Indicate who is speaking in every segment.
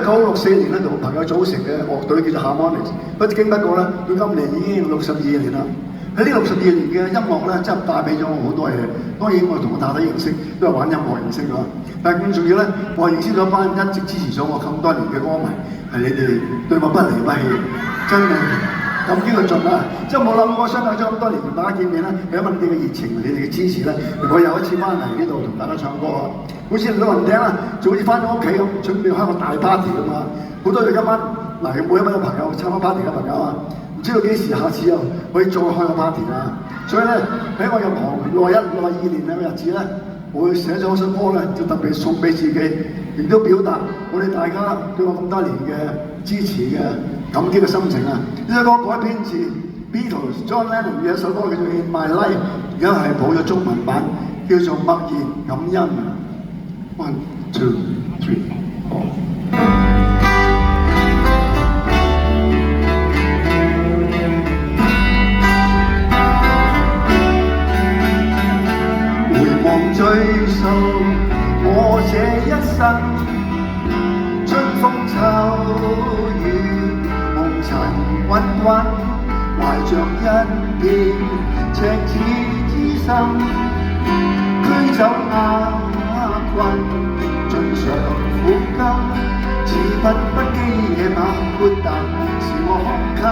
Speaker 1: 1964年咧同朋友組成嘅樂隊叫做 Harmonix， 不經不過咧，佢今年已經62年啦。喺呢62年嘅音樂咧，真係帶俾咗我好多嘢。當然我同我太太認識都係玩音樂認識㗎，但係更重要咧，我認識咗一班一直支持咗我咁多年嘅歌迷，係你哋對我不離不棄，真係感激佢盡啦！即係冇諗過相隔咗咁多年同大家見面咧，係因為你哋嘅熱情、你哋嘅支持咧，我又一次翻嚟呢度同大家唱歌啊！好似老人聽啦，就好似翻咗屋企咁，準備開個大 party 㗎嘛！好多謝今晚嗱，每一位嘅朋友參加 party 嘅朋友啊！唔知道幾時下次又可以再開個 party 啦，所以咧喺我入行62年嘅日子咧，我寫咗一首歌咧，就特別送俾自己，亦都表達我哋大家對我咁多年嘅支持嘅感激嘅心情啊！呢首歌改編自 Beatles John Lennon 嘅一首歌叫做 In My Life， 而家係補咗中文版，叫做默然感恩。1、2、3、4。追溯我這一生，春風秋雨，夢塵鬱鬱，懷着一片赤子之心，驅走厄困，盡嘗苦甘，似不羈野馬豁達，是我胸襟，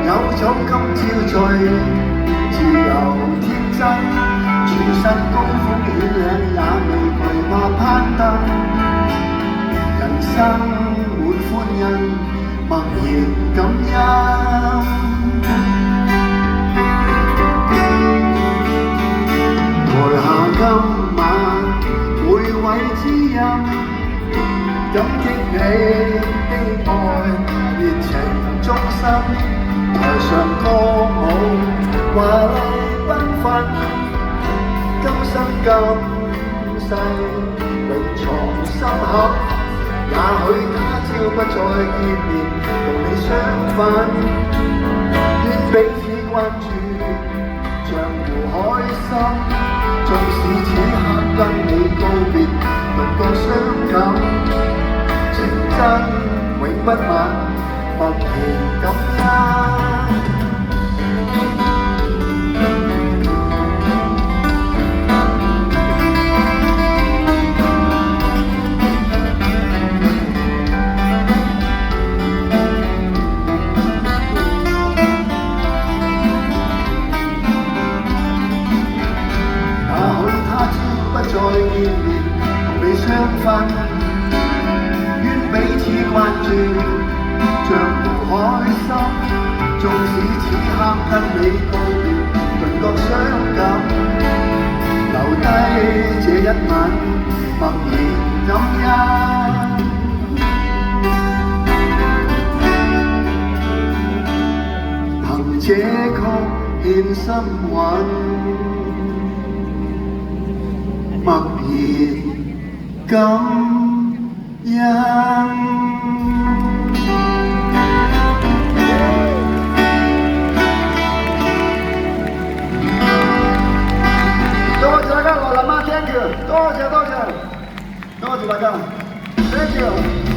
Speaker 1: 有酒今朝醉，自由天真。全身高峰險嶺也未懼怕攀登，人生滿歡欣，默然感恩。台下今晚每位知音，感激你的愛，熱情忠心。台上歌舞華麗繽紛。今生今世永藏心坎，也許他朝不再見面，同你相分，願彼此關注，像湖海深。縱使此刻跟你告別，頓覺傷感，情真永不泯，默然感恩。再見面，同你相分，願彼此關注，像湖海深。縱使此刻跟你告別，頓覺傷感，留低這一吻，默然感恩。憑這曲獻心韻。默然感恩。多謝大家，羅林媽 ，thank you，多謝大家 ，thank you。